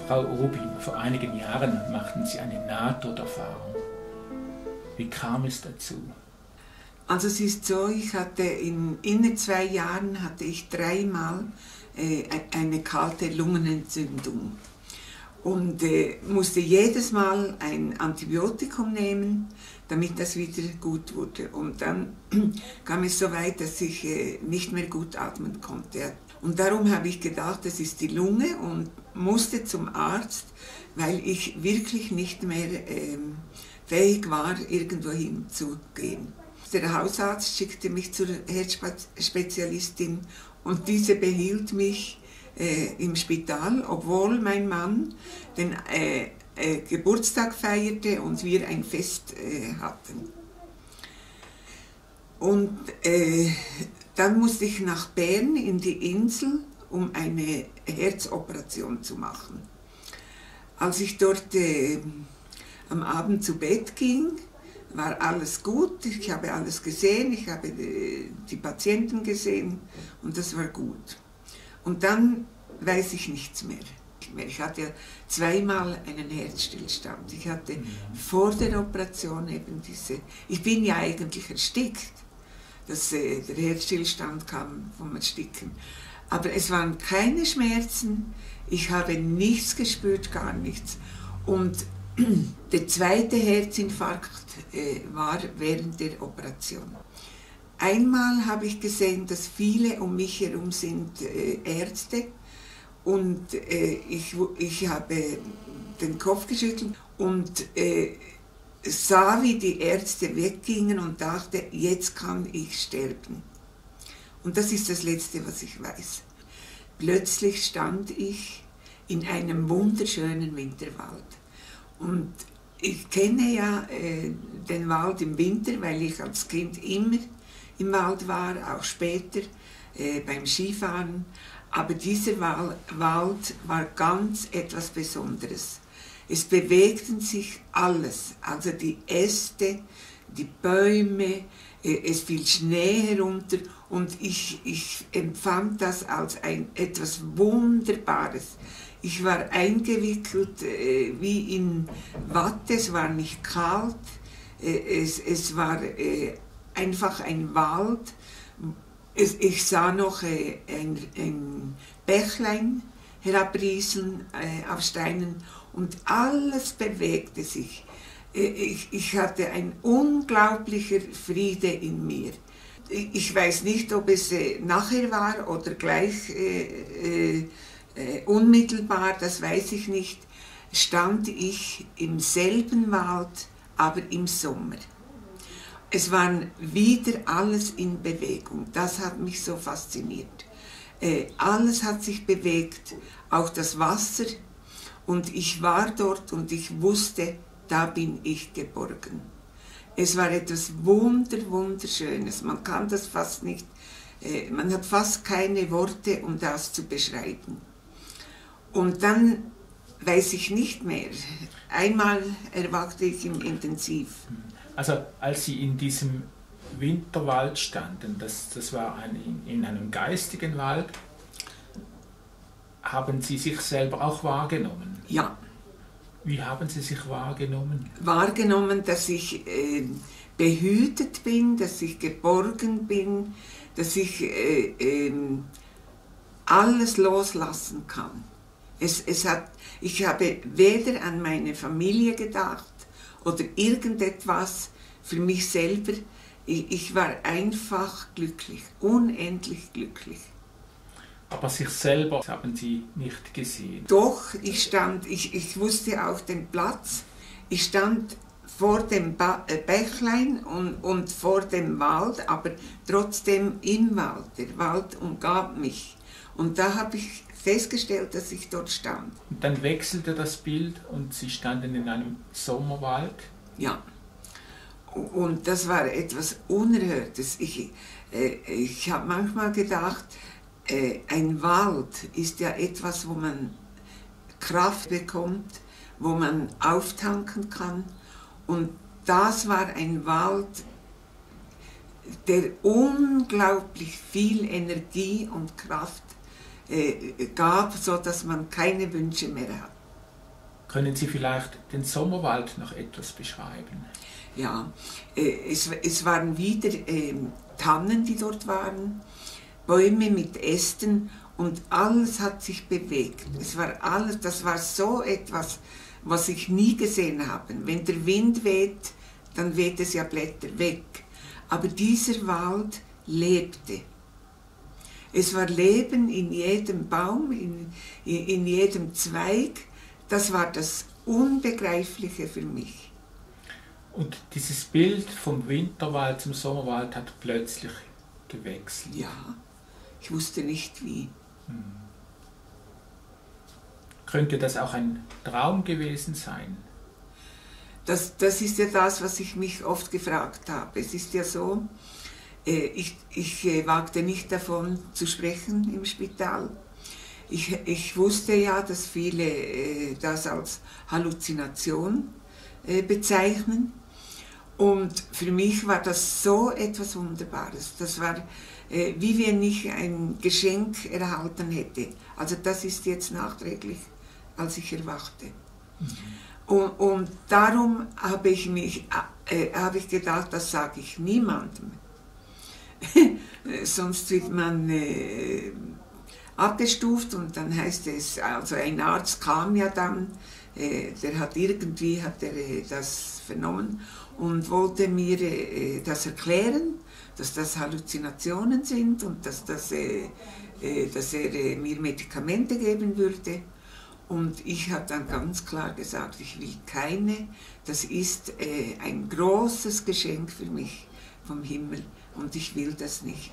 Frau Rubin, vor einigen Jahren machten Sie eine Nahtoderfahrung. Wie kam es dazu? Also es ist so, ich hatte in 2 Jahren hatte ich 3-mal eine kalte Lungenentzündung und musste jedes Mal ein Antibiotikum nehmen, damit das wieder gut wurde. Und dann kam es so weit, dass ich nicht mehr gut atmen konnte. Und darum habe ich gedacht, das ist die Lunge und musste zum Arzt, weil ich wirklich nicht mehr fähig war, irgendwo hinzugehen. Der Hausarzt schickte mich zur Herzspezialistin und diese behielt mich im Spital, obwohl mein Mann den Geburtstag feierte und wir ein Fest hatten. Und dann musste ich nach Bern in die Insel, um eine Herzoperation zu machen. Als ich dort am Abend zu Bett ging, war alles gut, ich habe alles gesehen, ich habe die Patienten gesehen und das war gut. Und dann weiß ich nichts mehr. Ich hatte ja 2-mal einen Herzstillstand. Ich hatte vor der Operation eben ich bin ja eigentlich erstickt. Der Herzstillstand kam vom Ersticken. Aber es waren keine Schmerzen, ich habe nichts gespürt, gar nichts. Und der zweite Herzinfarkt war während der Operation. Einmal habe ich gesehen, dass viele um mich herum sind Ärzte und ich habe den Kopf geschüttelt und sah, wie die Ärzte weggingen und dachte, jetzt kann ich sterben. Und das ist das Letzte, was ich weiß. Plötzlich stand ich in einem wunderschönen Winterwald. Und ich kenne ja den Wald im Winter, weil ich als Kind immer im Wald war, auch später beim Skifahren. Aber dieser Wald war ganz etwas Besonderes. Es bewegten sich alles, also die Äste, die Bäume, es fiel Schnee herunter und ich empfand das als etwas Wunderbares. Ich war eingewickelt wie in Watte, es war nicht kalt, es war einfach ein Wald. Ich sah noch ein Bächlein herabrieseln auf Steinen und alles bewegte sich. Ich hatte ein unglaublicher Friede in mir. Ich weiß nicht, ob es nachher war oder gleich unmittelbar, das weiß ich nicht, stand ich im selben Wald, aber im Sommer. Es war wieder alles in Bewegung, das hat mich so fasziniert. Alles hat sich bewegt, auch das Wasser, und ich war dort und ich wusste, da bin ich geborgen. Es war etwas Wunderschönes, man kann das fast nicht, man hat fast keine Worte, um das zu beschreiben. Und dann weiß ich nicht mehr. Einmal erwachte ich im Intensiv. Also als Sie in diesem Winterwald standen, das war in einem geistigen Wald, haben Sie sich selber auch wahrgenommen? Ja. Wie haben Sie sich wahrgenommen? Wahrgenommen, dass ich behütet bin, dass ich geborgen bin, dass ich alles loslassen kann. Ich habe weder an meine Familie gedacht oder irgendetwas für mich selber. Ich war einfach glücklich, unendlich glücklich. Aber sich selber haben Sie nicht gesehen? Doch, ich wusste auch den Platz. Ich stand vor dem Bächlein und vor dem Wald, aber trotzdem im Wald. Der Wald umgab mich. Und da habe ich festgestellt, dass ich dort stand. Und dann wechselte das Bild und Sie standen in einem Sommerwald? Ja. Und das war etwas Unerhörtes. Ich habe manchmal gedacht, ein Wald ist ja etwas, wo man Kraft bekommt, wo man auftanken kann. Und das war ein Wald, der unglaublich viel Energie und Kraft gab, sodass man keine Wünsche mehr hat. Können Sie vielleicht den Sommerwald noch etwas beschreiben? Ja, es waren wieder Tannen, die dort waren, Bäume mit Ästen und alles hat sich bewegt. Das war so etwas, was ich nie gesehen habe. Wenn der Wind weht, dann weht es ja Blätter weg. Aber dieser Wald lebte. Es war Leben in jedem Baum, in jedem Zweig. Das war das Unbegreifliche für mich. Und dieses Bild vom Winterwald zum Sommerwald hat plötzlich gewechselt. Ja, ich wusste nicht wie. Könnte das auch ein Traum gewesen sein? Das ist ja das, was ich mich oft gefragt habe. Es ist ja so, ich wagte nicht davon zu sprechen im Spital. Ich wusste ja, dass viele das als Halluzination bezeichnen. Und für mich war das so etwas Wunderbares. Das war, wie wenn ich ein Geschenk erhalten hätte. Also das ist jetzt nachträglich, als ich erwachte. Und darum habe ich gedacht, das sage ich niemandem. Sonst wird man abgestuft und dann heißt es, also ein Arzt kam ja dann, der hat das vernommen und wollte mir das erklären, dass das Halluzinationen sind und dass er mir Medikamente geben würde. Und ich habe dann ganz klar gesagt, ich will keine, das ist ein großes Geschenk für mich vom Himmel und ich will das nicht.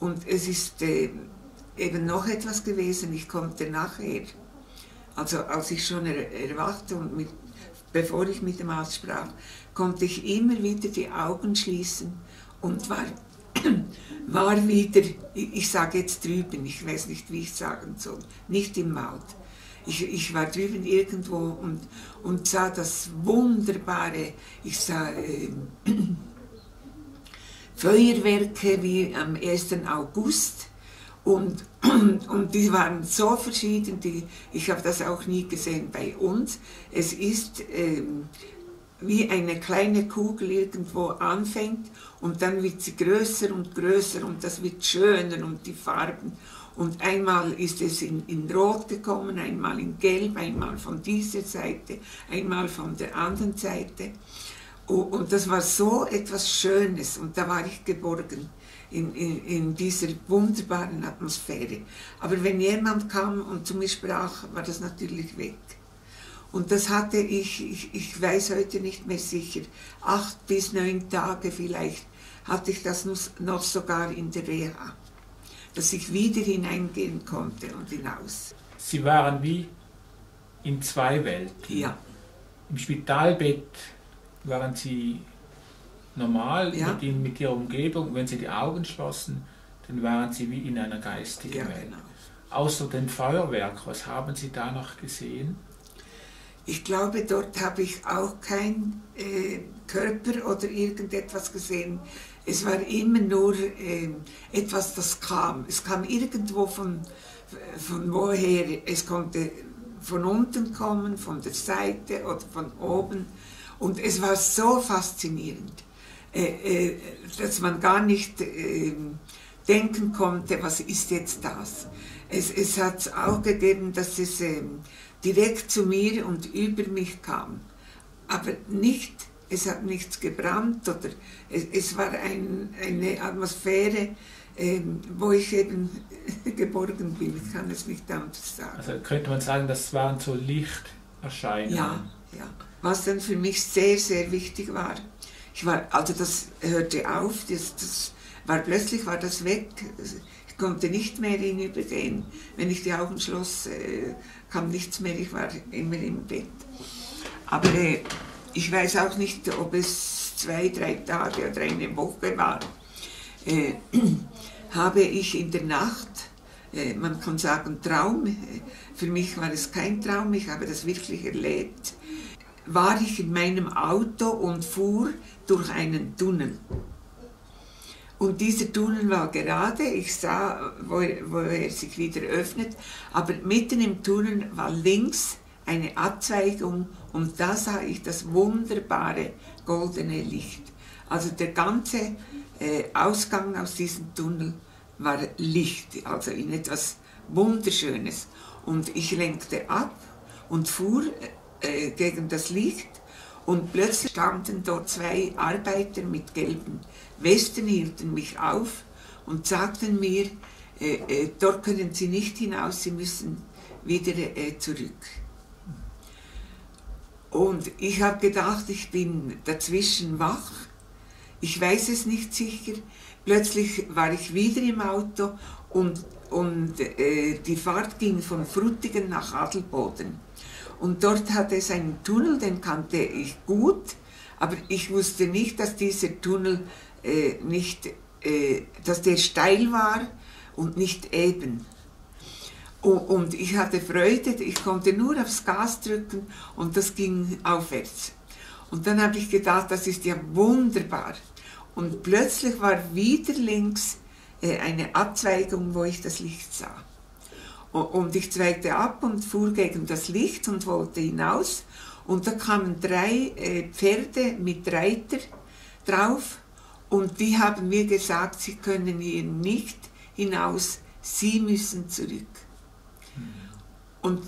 Und es ist eben noch etwas gewesen, ich konnte nachher, also als ich schon erwachte und bevor ich mit dem Arzt sprach, konnte ich immer wieder die Augen schließen und war wieder, ich sage jetzt drüben, ich weiß nicht, wie ich sagen soll, nicht im Wald. Ich war drüben irgendwo und sah das Wunderbare, ich sah Feuerwerke wie am 1. August und die waren so verschieden, ich habe das auch nie gesehen bei uns. Es ist wie eine kleine Kugel irgendwo anfängt und dann wird sie größer und größer und das wird schöner und die Farben. Und einmal ist es in Rot gekommen, einmal in Gelb, einmal von dieser Seite, einmal von der anderen Seite. Und das war so etwas Schönes und da war ich geborgen in dieser wunderbaren Atmosphäre. Aber wenn jemand kam und zu mir sprach, war das natürlich weg. Und das hatte ich weiß heute nicht mehr sicher, 8 bis 9 Tage vielleicht, hatte ich das noch sogar in der Reha, dass ich wieder hineingehen konnte und hinaus. Sie waren wie in 2 Welten. Ja. Im Spitalbett waren Sie normal Ja. mit Ihrer Umgebung. Wenn Sie die Augen schlossen, dann waren Sie wie in einer geistigen Ja, Welt. genau. Außer dem Feuerwerk, was haben Sie da noch gesehen? Ich glaube, dort habe ich auch kein Körper oder irgendetwas gesehen. Es war immer nur etwas, das kam. Es kam irgendwo von woher. Es konnte von unten kommen, von der Seite oder von oben. Und es war so faszinierend, dass man gar nicht denken konnte, was ist jetzt das. Es hat auch gegeben, dass es direkt zu mir und über mich kam. Aber nicht, es hat nichts gebrannt oder es war eine Atmosphäre, wo ich eben geborgen bin. Ich kann es nicht anders sagen. Also könnte man sagen, das waren so Lichterscheinungen. Ja, ja. Was dann für mich sehr, sehr wichtig war, also das hörte auf, plötzlich war das weg. Ich konnte nicht mehr hinübergehen. Wenn ich die Augen schloss, kam nichts mehr, ich war immer im Bett. Aber ich weiß auch nicht, ob es 2, 3 Tage oder eine Woche war, habe ich in der Nacht, man kann sagen Traum, für mich war es kein Traum, ich habe das wirklich erlebt, war ich in meinem Auto und fuhr durch einen Tunnel. Und dieser Tunnel war gerade, ich sah, wo er sich wieder öffnet, aber mitten im Tunnel war links eine Abzweigung und da sah ich das wunderbare goldene Licht. Also der ganze Ausgang aus diesem Tunnel war Licht, also in etwas Wunderschönes. Und ich lenkte ab und fuhr gegen das Licht und plötzlich standen dort zwei Arbeiter mit gelben Westen, hielten mich auf und sagten mir, dort können Sie nicht hinaus, Sie müssen wieder zurück. Und ich habe gedacht, ich bin dazwischen wach, ich weiß es nicht sicher. Plötzlich war ich wieder im Auto und die Fahrt ging von Frutigen nach Adelboden. Und dort hatte es einen Tunnel, den kannte ich gut, aber ich wusste nicht, dass dieser Tunnel dass der steil war und nicht eben. Und ich hatte Freude, ich konnte nur aufs Gas drücken und das ging aufwärts. Und dann habe ich gedacht, das ist ja wunderbar. Und plötzlich war wieder links eine Abzweigung, wo ich das Licht sah. Und ich zweigte ab und fuhr gegen das Licht und wollte hinaus. Und da kamen 3 Pferde mit Reiter drauf und die haben mir gesagt, sie können hier nicht hinaus, sie müssen zurück. Und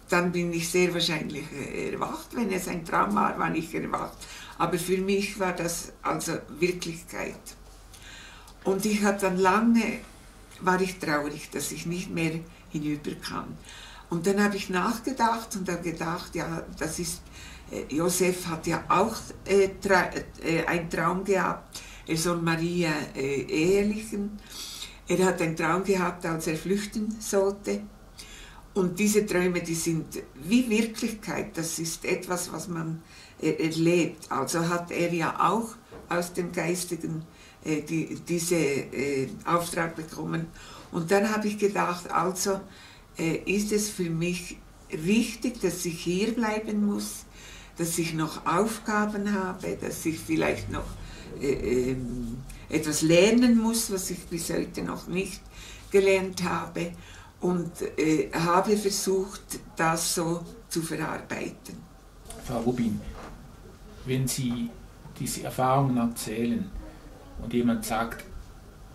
dann bin ich sehr wahrscheinlich erwacht. Wenn es ein Traum war, war ich erwacht. Aber für mich war das also Wirklichkeit. Und ich hatte dann war ich traurig, dass ich nicht mehr hinüber kann. Und dann habe ich nachgedacht und habe gedacht, ja, das ist, Josef hat ja auch einen Traum gehabt, er soll Maria ehelichen. Er hat einen Traum gehabt, als er flüchten sollte. Und diese Träume, die sind wie Wirklichkeit, das ist etwas, was man erlebt. Also hat er ja auch aus dem Geistigen diesen Auftrag bekommen. Und dann habe ich gedacht, also ist es für mich richtig, dass ich hier bleiben muss, dass ich noch Aufgaben habe, dass ich vielleicht noch etwas lernen muss, was ich bis heute noch nicht gelernt habe. Und habe versucht, das so zu verarbeiten. Frau Rubin, wenn Sie diese Erfahrungen erzählen und jemand sagt,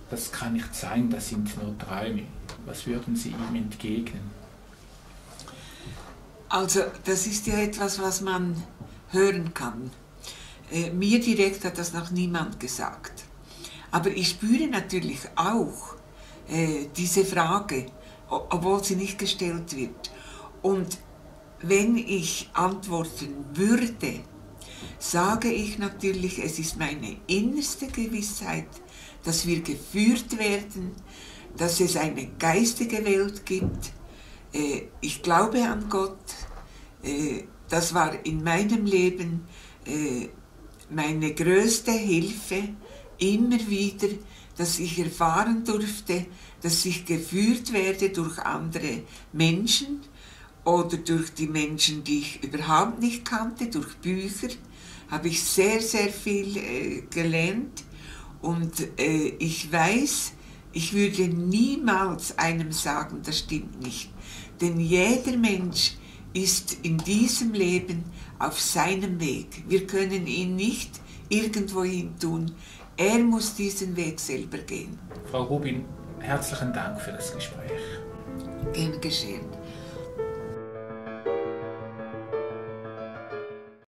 das kann nicht sein, das sind nur Träume, was würden Sie ihm entgegnen? Also das ist ja etwas, was man hören kann. Mir direkt hat das noch niemand gesagt. Aber ich spüre natürlich auch diese Frage, obwohl sie nicht gestellt wird. Und wenn ich antworten würde, sage ich natürlich, es ist meine innerste Gewissheit, dass wir geführt werden, dass es eine geistige Welt gibt. Ich glaube an Gott. Das war in meinem Leben meine größte Hilfe, immer wieder, dass ich erfahren durfte, dass ich geführt werde durch andere Menschen oder durch die Menschen, die ich überhaupt nicht kannte, durch Bücher, habe ich sehr, sehr viel gelernt. Und ich weiß, ich würde niemals einem sagen, das stimmt nicht. Denn jeder Mensch ist in diesem Leben auf seinem Weg. Wir können ihn nicht irgendwohin tun. Er muss diesen Weg selber gehen. Frau Rubin, herzlichen Dank für das Gespräch. Gern geschehen.